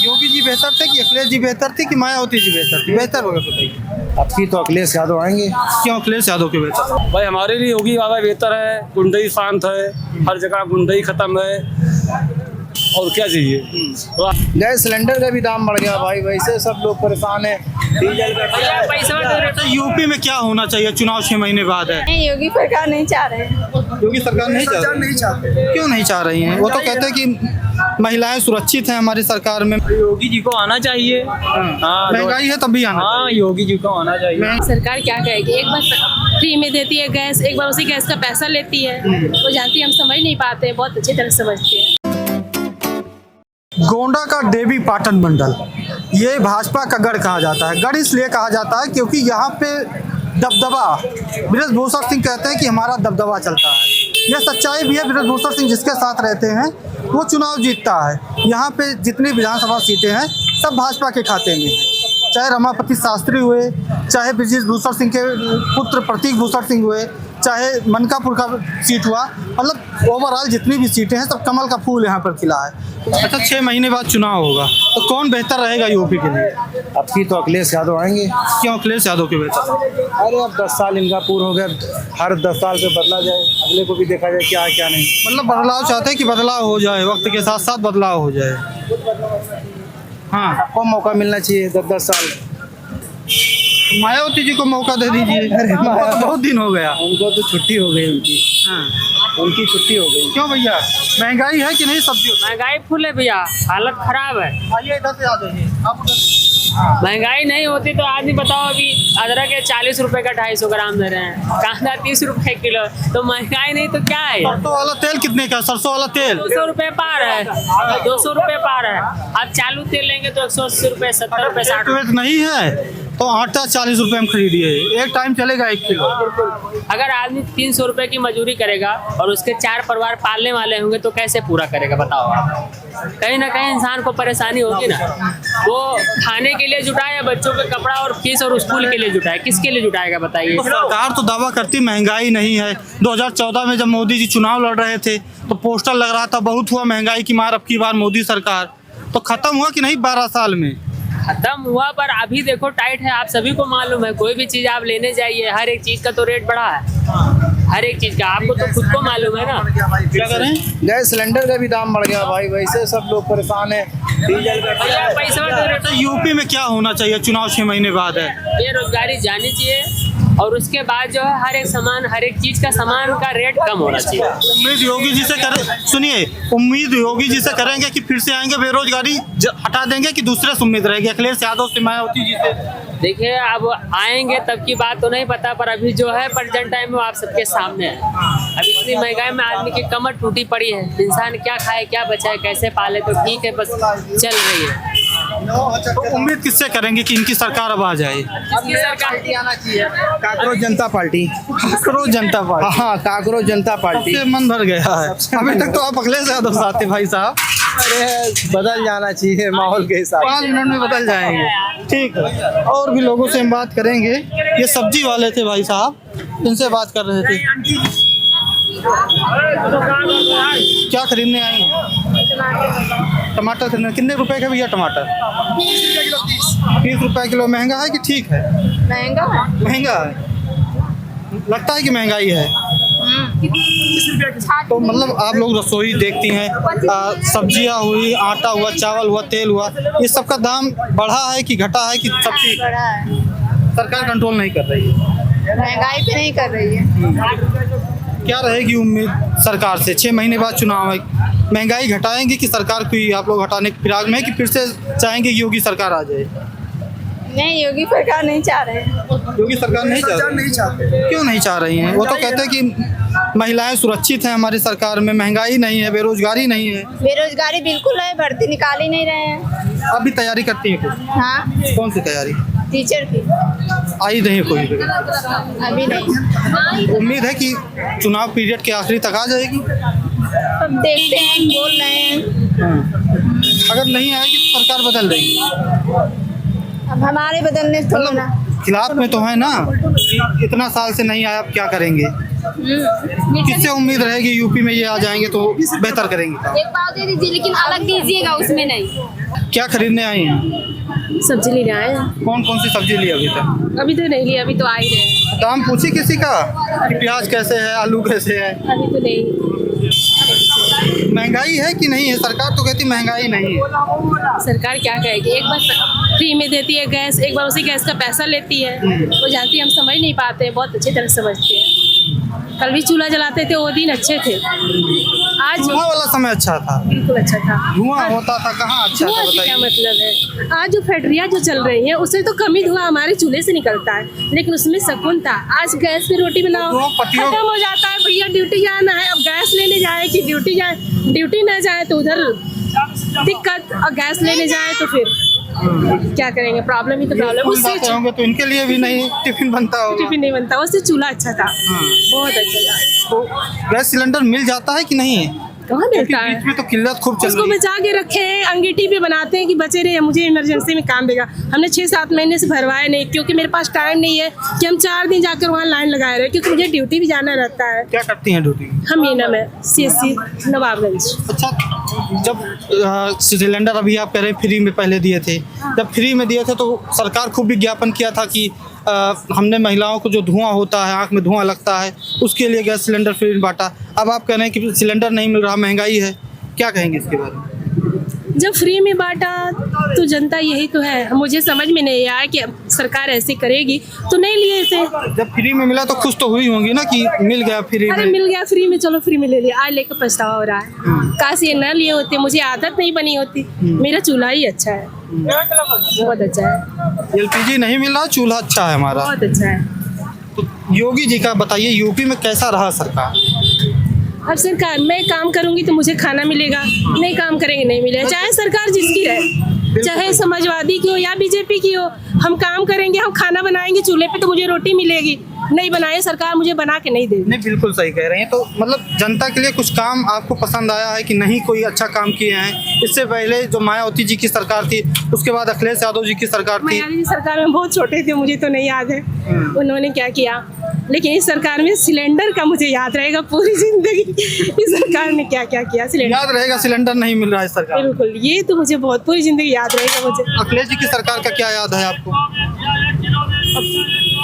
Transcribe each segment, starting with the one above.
योगी जी बेहतर थे कि अखिलेश जी बेहतर थी कि मायावती जी बेहतर थी? बेहतर होगा बताइए। अब की तो अखिलेश यादव आएंगे। क्यों अखिलेश यादव के बेहतर? भाई हमारे लिए योगी बाबा बेहतर है। गुंडई शांत है, हर जगह गुंडई खत्म है, और क्या चाहिए। गैस सिलेंडर का भी दाम बढ़ गया भाई, वैसे सब लोग परेशान है। डीजल का यूपी में क्या होना चाहिए? चुनाव 6 महीने बाद है। नहीं, योगी सरकार नहीं चाह रहे। योगी सरकार नहीं चाहती। क्यों नहीं चाह रही हैं? वो तो कहते हैं कि महिलाएं सुरक्षित हैं हमारी सरकार में। योगी जी को आना चाहिए। महंगाई है तब भी आना। हाँ, योगी जी को आना चाहिए। सरकार क्या कहेगी? एक बार फ्री में देती है गैस, एक बार उसी गैस का पैसा लेती है। वो जानती है, हम समझ नहीं पाते, बहुत अच्छी तरह समझते हैं। गोंडा का देवी पाटन मंडल, ये भाजपा का गढ़ कहा जाता है। गढ़ इसलिए कहा जाता है क्योंकि यहाँ पे दबदबा, बृजभूषण सिंह कहते हैं कि हमारा दबदबा चलता है। यह सच्चाई भी है। बृजभूषण सिंह जिसके साथ रहते हैं वो चुनाव जीतता है। यहाँ पे जितनी विधानसभा सीटें हैं सब भाजपा के खाते में हैं। चाहे रमापति शास्त्री हुए, चाहे बृजभूषण सिंह के पुत्र प्रतीक भूषण सिंह हुए, चाहे मनकापुर का सीट हुआ, मतलब ओवरऑल जितनी भी सीटें हैं सब कमल का फूल यहाँ पर खिला है। अच्छा, 6 महीने बाद चुनाव होगा तो कौन बेहतर रहेगा यूपी के लिए? अब की तो अखिलेश यादव आएंगे। क्यों अखिलेश यादव के बेहतर? अरे अब 10 साल इनका पूरा हो गया, हर 10 साल पे बदला जाए, अगले को भी देखा जाए क्या है क्या नहीं। मतलब बदलाव चाहते हैं कि बदलाव हो जाए, वक्त के साथ साथ बदलाव हो जाए। हाँ, सबको मौका मिलना चाहिए 10-10 साल। मायावती जी को मौका दे दीजिए। अरे बहुत दिन हो गया। उनको तो छुट्टी हो गई उनकी। हाँ। उनकी छुट्टी हो गई। क्यों भैया, महंगाई है कि नहीं? सब्जी महंगाई फुल है भैया, हालत खराब है। आइए इधर से आ जाइए आप। महंगाई नहीं होती तो आदमी बताओ, अभी अदरक है 40 रुपए का 250 ग्राम दे रहे हैं, कांदा 30 रुपए किलो। तो महंगाई नहीं तो क्या है? सरसों वाला तेल कितने का? सरसों वाला तेल 200 रुपए पार है, 200 रुपए पार है। आप चालू तेल लेंगे तो 180 रुपए, 70 रुपए, 60 रुपए। रेट नहीं है तो आटा 40 रुपए में खरीदिए, एक टाइम चलेगा 1 किलो। अगर आदमी 300 रुपए की मजदूरी करेगा और उसके 4 परिवार पालने वाले होंगे तो कैसे पूरा करेगा बताओ आप? कहीं ना कहीं इंसान को परेशानी होगी ना। वो खाने के लिए जुटाए, बच्चों के कपड़ा और फीस और स्कूल के लिए जुटाए, किसके लिए जुटाएगा बताइए? सरकार तो दावा करती महंगाई नहीं है। 2014 में जब मोदी जी चुनाव लड़ रहे थे तो पोस्टर लग रहा था बहुत हुआ महंगाई की मार, अब की बार मोदी सरकार। तो खत्म हुआ कि नहीं 12 साल में? खत्म हुआ, पर अभी देखो टाइट है। आप सभी को मालूम है, कोई भी चीज आप लेने जाइए, हर एक चीज का तो रेट बढ़ा है, हर एक चीज का। आपको तो खुद को मालूम है ना। क्या करें? गैस सिलेंडर का भी दाम बढ़ गया भाई, वैसे सब लोग परेशान है। डीजल का भैया पैसा दे रहे तो यूपी में क्या होना चाहिए? चुनाव 6 महीने बाद है। बेरोजगारी जानी चाहिए, और उसके बाद जो है हर एक सामान, हर एक चीज का सामान का रेट कम होना चाहिए। उम्मीद योगी जी से करें, सुनिए, उम्मीद योगी जी से करेंगे कि फिर से आएंगे, बेरोजगारी हटा देंगे कि दूसरे से उम्मीद रहेगी? अखिलेश यादव से, मायावती जी से? देखिए, अब आएंगे तब की बात तो नहीं पता, पर अभी जो है प्रेजेंट टाइम में आप सबके सामने है। अब इतनी महंगाई में आदमी की कमर टूटी पड़ी है, इंसान क्या खाए क्या बचाए कैसे पाले? तो ठीक है, बस चल रही है। तो उम्मीद किससे करेंगे कि इनकी सरकार अब आ जाए? किसकी सरकार आना चाहिए? काकरोच जनता पार्टी। काकरोच जनता पार्टी। हाँ, काकरोच जनता पार्टी। सबसे मन भर गया है। अभी तक तो आप अखिलेश यादव साथ थे भाई साहब। अरे बदल जाना चाहिए माहौल के हिसाब 5 मिनट में बदल जाएंगे। ठीक है, और भी लोगों से हम बात करेंगे। ये सब्जी वाले थे भाई साहब, इनसे बात कर रहे थे। क्या खरीदने आए हैं? टमाटर खरीदने। कितने रुपए का भैया टमाटर? 30 रुपए किलो। महंगा है कि ठीक है? महंगा है। महंगा है, लगता है कि महंगाई है। तो मतलब आप लोग रसोई देखती हैं, सब्जियां हुई, आटा हुआ, चावल हुआ, तेल हुआ, ये सब का दाम बढ़ा है कि घटा है कि सब ठीक? बड़ा है। सरकार कंट्रोल नहीं कर रही है, महंगाई पे नहीं कर रही है। क्या रहेगी उम्मीद सरकार से? 6 महीने बाद चुनाव है, महंगाई घटाएंगे कि सरकार कोई आप लोग हटाने के फिराक में है कि फिर से चाहेंगे कि योगी सरकार आ जाए? नहीं, योगी सरकार नहीं चाह रहे। योगी सरकार नहीं चाहते। क्यों नहीं चाह रही हैं? वो तो कहते हैं कि महिलाएं सुरक्षित हैं हमारी सरकार में, महंगाई नहीं है, बेरोजगारी नहीं है। बेरोजगारी बिल्कुल है, भर्ती निकाल ही नहीं रहे हैं। अभी तैयारी करती हैं कुछ? हाँ, कौन सी तैयारी? टीचर की आई नहीं कोई? अभी नहीं। उम्मीद है कि चुनाव पीरियड के आखिरी तक आ जाएगी। अब देखते हैं, बोल रहे हैं। अगर नहीं आएगी तो सरकार बदल देगी। अब हमारे बदलने से थोड़ा ना। खिलाफ में तो है ना, इतना साल से नहीं आया, अब क्या करेंगे? किससे उम्मीद रहेगी यूपी में ये आ जाएंगे तो बेहतर करेंगे? एक पाव दे दीजिए, लेकिन अलग दीजिएगा, उसमें नहीं। क्या खरीदने आई हैं? सब्जी लेने आए हैं। कौन कौन सी सब्जी ली अभी तक? अभी तो नहीं लिया, अभी तो आ ही रहे हैं। दाम पूछी किसी का कि प्याज कैसे है, आलू कैसे है? अभी तो नहीं। महंगाई है कि नहीं है? सरकार तो कहती महंगाई नहीं है। सरकार क्या कहेगी, एक बार फ्री में देती है गैस, एक बार उसी गैस का पैसा लेती है। वो जानती है हम समझ नहीं पाते, बहुत अच्छी तरह समझते हैं। कल भी चूल्हा जलाते थे, वो दिन अच्छे थे। आज धुआं वाला समय अच्छा था, बिल्कुल अच्छा था। धुआं होता था, कहाँ अच्छा था धुआं से क्या बताइए? मतलब है? आज जो फैक्ट्रियाँ जो चल रही हैं उससे तो कम ही धुआं हमारे चूल्हे से निकलता है, लेकिन उसमें सुकून था। आज गैस पे रोटी बनाओ, तो पतियों- खत्म हो जाता है, भैया ड्यूटी जाना है, अब गैस लेने जाए कि ड्यूटी जाए, ड्यूटी ना जाए तो उधर दिक्कत, और गैस लेने जाए तो फिर क्या करेंगे, प्रॉब्लम ही तो प्रॉब्लम। स्कूल उससे जाते होंगे तो इनके लिए भी नहीं टिफिन बनता होगा। टिफिन नहीं बनता, उससे चूल्हा अच्छा था, बहुत अच्छा था। तो गैस सिलेंडर मिल जाता है कि नहीं? कहाँ क्योंकि मिलता है? बीच में तो किल्लत खूब चल उसको रही है। बचा के रखे हैं, अंगीठी पे बनाते हैं कि बचे रहे, मुझे इमरजेंसी में काम देगा। हमने 6-7 महीने से भरवाए नहीं, क्योंकि मेरे पास टाइम नहीं है कि हम 4 दिन जाकर वहाँ लाइन लगाए रहे, क्योंकि मुझे ड्यूटी भी जाना रहता है। क्या करती हैं ड्यूटी? हम ये नाम है CSC नवाबगंज। अच्छा, जब सिलेंडर अभी आप कह रहे हैं फ्री में पहले दिए थे, जब फ्री में दिए थे तो सरकार खूब विज्ञापन किया था कि हमने महिलाओं को जो धुआं होता है, आंख में धुआं लगता है, उसके लिए गैस सिलेंडर फ्री में बांटा। अब आप कह रहे हैं कि सिलेंडर नहीं मिल रहा, महंगाई है, क्या कहेंगे इसके बारे में? जब फ्री में बांटा तो जनता यही तो है, मुझे समझ में नहीं आया कि सरकार ऐसे करेगी तो नहीं लिए इसे। जब फ्री में मिला तो खुश तो हुई होंगी ना कि मिल गया फ्री अरे में। मिल गया फ्री में, चलो फ्री में ले लिया, आज लेकर पछतावा हो रहा है। काश ये न लिए होते, मुझे आदत नहीं बनी होती। मेरा चूल्हा ही अच्छा है, बहुत अच्छा है, एलपीजी नहीं मिल रहा, चूल्हा अच्छा है हमारा। बहुत अच्छा है। तो योगी जी का बताइए, यूपी में कैसा रहा सरकार? अब सरकार, मैं काम करूंगी तो मुझे खाना मिलेगा, नहीं काम करेंगे नहीं मिलेगा, चाहे सरकार जिसकी रहे, चाहे समाजवादी की हो या बीजेपी की हो। हम काम करेंगे, हम खाना बनाएंगे चूल्हे पे तो मुझे रोटी मिलेगी, नहीं बनाए सरकार मुझे बना के नहीं देगी। नहीं, बिल्कुल सही कह रहे हैं। तो मतलब जनता के लिए कुछ काम आपको पसंद आया है कि नहीं, कोई अच्छा काम किए हैं? इससे पहले जो मायावती जी की सरकार थी, उसके बाद अखिलेश यादव जी की सरकार थी। मायावती जी सरकार में बहुत छोटे थे, मुझे तो नहीं याद है उन्होंने क्या किया, लेकिन इस सरकार में सिलेंडर का मुझे याद रहेगा पूरी जिंदगी। इस सरकार ने क्या क्या किया, सिलेंडर याद रहेगा, सिलेंडर नहीं मिल रहा है सरकार। बिल्कुल, ये तो मुझे बहुत पूरी जिंदगी याद रहेगा। मुझे अखिलेश जी की सरकार का क्या याद है आपको?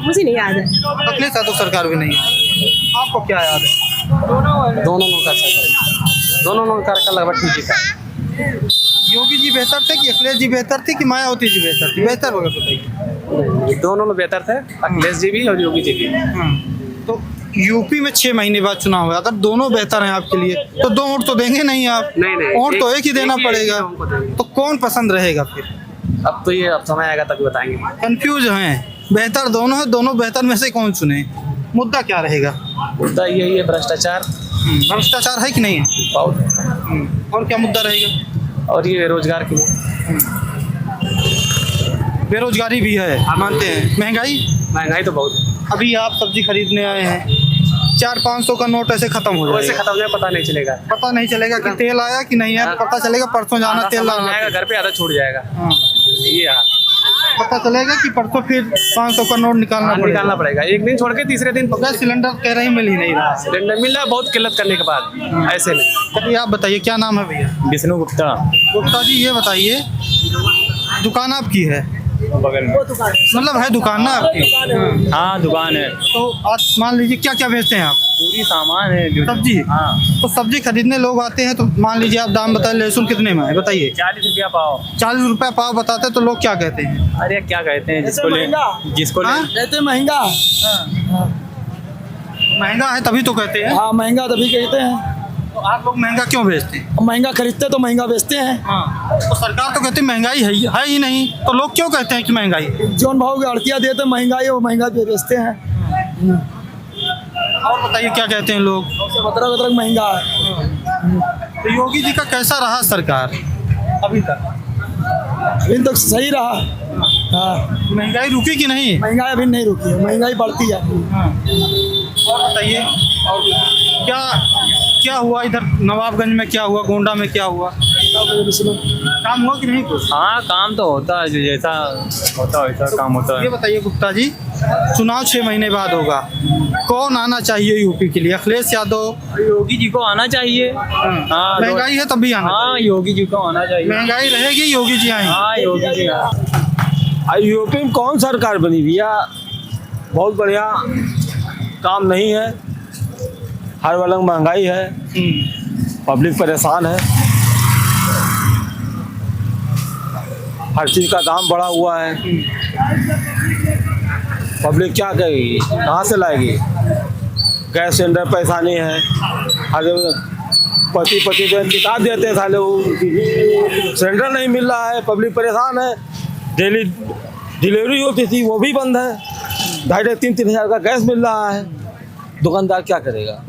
मुझे नहीं याद है। अखिलेश यादव सरकार भी नहीं है, आपको क्या याद है? दोनों का दोनों का लगभग ठीक है। योगी जी बेहतर थे कि अखिलेश जी बेहतर थे कि मायावती जी बेहतर थी? बेहतर होगा बताइए। दोनों में बेहतर थे, अखिलेश जी भी और योगी जी भी। तो यूपी में 6 महीने बाद चुनाव है, अगर दोनों बेहतर हैं आपके लिए तो 2 वोट तो देंगे नहीं आप? नहीं, वोट तो एक ही देना पड़ेगा। उनको देंगे। तो कौन पसंद रहेगा फिर? अब तो ये अब समय आएगा तभी बताएंगे। कंफ्यूज हैं, बेहतर दोनों है, दोनों बेहतर में से कौन चुने? मुद्दा क्या रहेगा? मुद्दा यही है, भ्रष्टाचार भ्रष्टाचार है कि नहीं है? बहुत, और क्या मुद्दा रहेगा? और ये रोजगार के लिए बेरोजगारी भी है, मानते हैं। महंगाई तो बहुत है। अभी आप सब्जी खरीदने आए हैं, 400-500 का नोट ऐसे खत्म हो वैसे जाएगा, खत्म नहीं, पता नहीं चलेगा। पता नहीं चलेगा कि तेल आया कि नहीं आया, पता चलेगा परसों जाना तेल आधा लाना। जाएगा घर पे, आधा छूट जाएगा। हाँ, ये हाल। पता चलेगा कि परसों फिर 500 का नोट निकालना निकालना पड़ेगा, एक दिन छोड़ के तीसरे दिन गैस सिलेंडर कह रहे हैं मिल ही नहीं रहा। सिलेंडर मिल रहा है, बहुत किल्लत करने के बाद ऐसे में। कभी आप बताइए, क्या नाम है भैया? विष्णु गुप्ता, गुप्ता जी, ये बताइए, दुकान आपकी है? बगल में मतलब है दुकान ना आपकी? हाँ दुकान है, तो आज मान लीजिए क्या क्या बेचते हैं आप? पूरी सामान है जो सब्जी? हाँ, तो सब्जी खरीदने लोग आते हैं तो मान लीजिए आप दाम बताए, लहसुन कितने में है बताइए? 40 रुपया पाव। 40 रुपये पाव बताते हैं तो लोग क्या कहते हैं? अरे क्या कहते हैं, जिसको ले हाँ? कहते महंगा। महंगा है तभी तो कहते हैं। हाँ, महंगा तभी कहते हैं। तो आप लोग महंगा क्यों बेचते हैं? महंगा खरीदते तो महंगा बेचते हैं। हाँ, तो सरकार तो कहती है महंगाई है ही नहीं, तो लोग क्यों कहते हैं कि महंगाई है? जोन भाव की आड़तियाँ देते महंगाई, वो महंगा बेचते हैं। और बताइए क्या कहते हैं लोग? बतरक महंगा है। तो योगी जी का कैसा रहा सरकार अभी तक? अभी तक सही रहा। हाँ, महंगाई रुकी कि नहीं? महंगाई अभी नहीं रुकी है, महंगाई बढ़ती है। और बताइए, और क्या क्या हुआ इधर नवाबगंज में, क्या हुआ गोंडा में, क्या हुआ? काम हुआ कि नहीं कुछ? हाँ काम तो होता है, जो जैसा होता है वैसा काम होता ये बताइए गुप्ता जी, चुनाव 6 महीने बाद होगा, कौन आना चाहिए यूपी के लिए? अखिलेश यादव, योगी जी को आना चाहिए। हाँ महंगाई है तब भी आना हाँ योगी जी को आना चाहिए। महंगाई रहेगी योगी जी आएंगे। हाँ योगी जी यूपी में कौन सरकार बनी भैया, बहुत बढ़िया काम नहीं है, हर वाला महंगाई है, पब्लिक परेशान है, हर चीज़ का दाम बढ़ा हुआ है, पब्लिक क्या करेगी, कहाँ से लाएगी? गैस सिलेंडर पैसा नहीं है, हर पति निकाल देते हैं साले, वो सिलेंडर नहीं मिल रहा है, पब्लिक परेशान है। डेली डिलीवरी होती थी वो भी बंद है, 2,500-3,000 हज़ार का गैस मिल रहा है, दुकानदार क्या करेगा?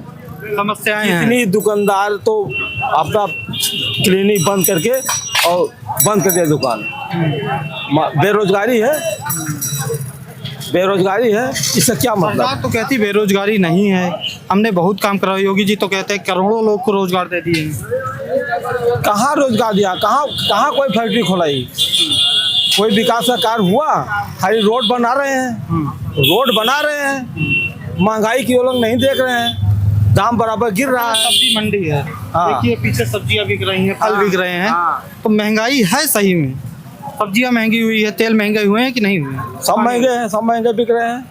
समस्याएं हैं। इतनी दुकानदार तो अपना क्लिनिक बंद करके और बंद कर दिया दुकान। बेरोजगारी है, इससे क्या मतलब? सरकार तो कहती बेरोजगारी नहीं है, हमने बहुत काम करा। योगी जी तो कहते हैं करोड़ों लोग को रोजगार दे दिए। कहाँ रोजगार दिया, कहाँ कोई फैक्ट्री खोलाई, कोई विकास का कार्य हुआ? खाली रोड बना रहे हैं, महंगाई की वो लोग नहीं देख रहे हैं, दाम बराबर गिर रहा है। सब्जी मंडी है, हाँ। देखिए पीछे सब्जियां बिक रही हैं, फल बिक रहे हैं, हाँ। तो महंगाई है सही में। सब्जियां महंगी हुई है, तेल महंगे हुए हैं कि नहीं हुए? सब महंगे बिक रहे हैं,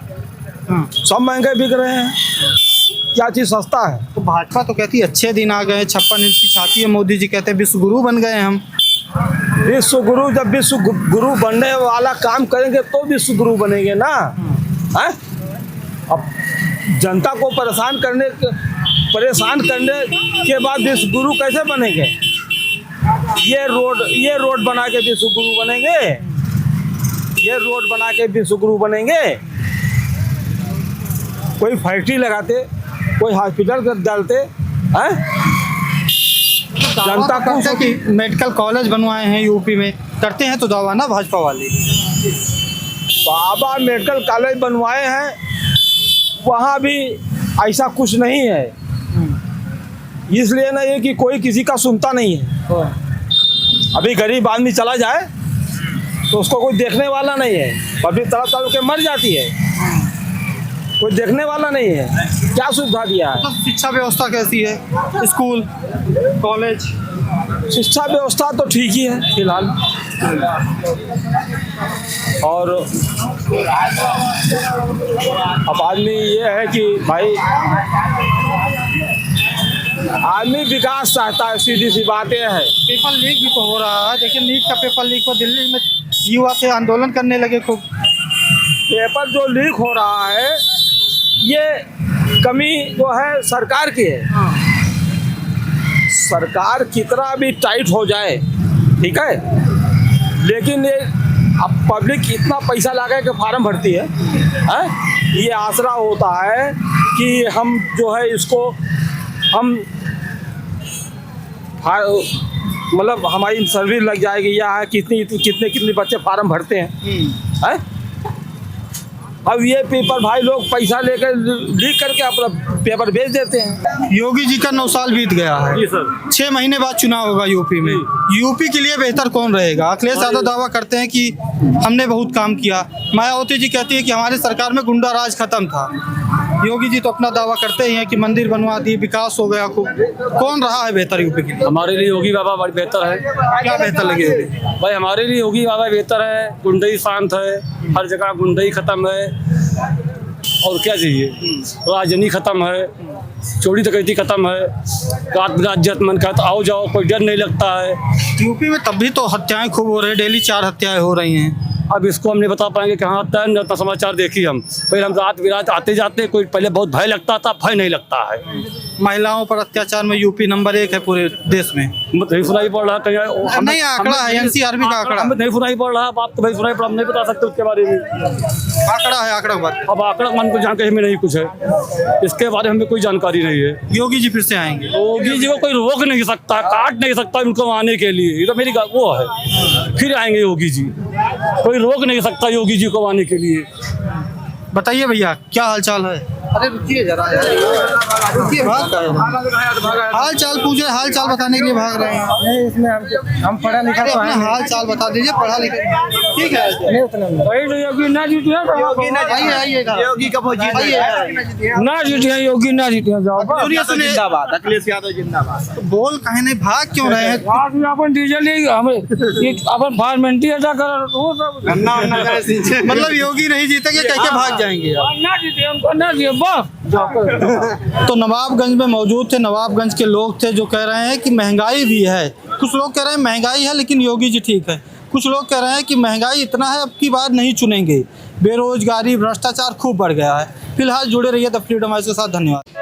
सब महंगे बिक रहे हैं, क्या चीज़ सस्ता है? तो भाजपा तो कहती है अच्छे दिन आ गए, 56 इंच की छाती है, मोदी जी कहते हैं विश्व गुरु बन गए हम। विश्व गुरु, जब विश्व गुरु बनने वाला काम करेंगे तो विश्व गुरु बनेंगे ना। है अब जनता को परेशान करने के बाद विश्व गुरु कैसे बनेंगे? ये रोड बना के विश्व गुरु बनेंगे, कोई फैक्ट्री लगाते, कोई हॉस्पिटल डालते हैं, जनता को कि मेडिकल कॉलेज बनवाए हैं यूपी में, करते हैं तो दावा ना भाजपा वाले। बाबा मेडिकल कॉलेज बनवाए हैं, वहाँ भी ऐसा कुछ नहीं है, इसलिए ना ये कि कोई किसी का सुनता नहीं है। अभी गरीब आदमी चला जाए तो उसको कोई देखने वाला नहीं है, पब्लिक तड़प के मर जाती है, कोई देखने वाला नहीं है। क्या सुविधा दिया है? तो शिक्षा व्यवस्था कैसी है? School college? शिक्षा व्यवस्था तो ठीक ही है फिलहाल, और अब आदमी ये है कि भाई आदमी विकास चाहता है, सीधी सी बातें हैं। पेपर लीक भी तो हो रहा है, देखिए नीट का पेपर लीक हो, दिल्ली में युवा से आंदोलन करने लगे खूब। पेपर जो लीक हो रहा है ये कमी जो है सरकार की है। सरकार कितना भी टाइट हो जाए, ठीक है, लेकिन ये अब पब्लिक इतना पैसा लगा के फार्म भरती है, ये आसरा होता है कि हम जो है इसको हम मतलब हमारी सर्विस लग जाएगी, या है कितने बच्चे फार्म भरते हैं। अब ये पेपर भाई लोग पैसा लेकर लीक करके अपना पेपर बेच देते हैं। योगी जी का 9 साल बीत गया है, जी सर। 6 महीने बाद चुनाव होगा यूपी में। यूपी के लिए बेहतर कौन रहेगा? अखिलेश यादव दावा करते हैं कि हमने बहुत काम किया, मायावती जी कहती है कि हमारी सरकार में गुंडा राज खत्म था। योगी जी तो अपना दावा करते ही हैं कि मंदिर बनवा दी, विकास हो गया खूब। कौन रहा है बेहतर यूपी के लिए? हमारे लिए योगी बाबा बड़ी बेहतर है। क्या बेहतर लगे? भाई हमारे लिए योगी बाबा बेहतर है, गुंडई शांत है, हर जगह गुंडई खत्म है, और क्या चाहिए? राजनी खत्म है, चोरी डकैती खत्म है, रात जत मन का आओ जाओ, कोई डर नहीं लगता है। यूपी में तब भी तो हत्याएं खूब हो रही है, डेली 4 हत्याएं हो रही हैं। अब इसको हम नहीं बता पाएंगे कहाँ आता है, न समाचार देखिए हम। पहले हम रात बिरात आते जाते, कोई पहले बहुत भय लगता था, भय नहीं लगता है। महिलाओं पर अत्याचार में यूपी नंबर 1 है पूरे देश में। नहीं सुनाई पड़ रहा कहीं, नहीं आंकड़ा है, एनसीआरबी का आंकड़ा। हमें नहीं सुनाई पड़ रहा, आप तो भाई सुनाई पड़ा, हम नहीं बता सकते उसके बारे में। आंकड़ा है, आंकड़ा बात। अब आंकड़ा मन को जानकारी हमें नहीं कुछ है, इसके बारे में हमें कोई जानकारी नहीं है। योगी जी फिर से आएंगे? योगी जी को कोई रोक नहीं सकता, काट नहीं सकता उनको आने के लिए, ये तो मेरी वो है। फिर आएंगे योगी जी, कोई रोक नहीं सकता योगी जी को आने के लिए। बताइए भैया, क्या हालचाल है? अरे रुकिए जरा, रुकिए, भाग का हाल चाल पूछे, हाल चाल बताने के लिए भाग रहे हैं। नहीं इसमें हम पढ़ा लिखा अरे तो अपना है हाल चाल बता दीजिए, पढ़ा लिखा ठीक है। नहीं उतना वही तो योगी ना जीते आइए आइएगा, योगी कब जीत ना जीते योगी ना जीते जाओ सुनिए सुनिए, जिंदाबाद, अखिलेश यादव जिंदाबाद। बोल कहे नहीं, भाग क्यों रहे हैं? आज भी अपन डीजल ही हमें अपन फार्मेंटी अदा कर वो सब गन्ना वन्ना करे सिंचे। मतलब योगी नहीं जीतेंगे, कह के भाग जाएंगे आप। ना जीते उनको ना दिए बस तो नवाबगंज में मौजूद थे, नवाबगंज के लोग थे जो कह रहे हैं कि महंगाई भी है। कुछ लोग कह रहे हैं महंगाई है लेकिन योगी जी ठीक है, कुछ लोग कह रहे हैं कि महंगाई इतना है अब की बार नहीं चुनेंगे, बेरोजगारी भ्रष्टाचार खूब बढ़ गया है। फिलहाल जुड़े रहिए द फ्रीडम हाउस के साथ, धन्यवाद।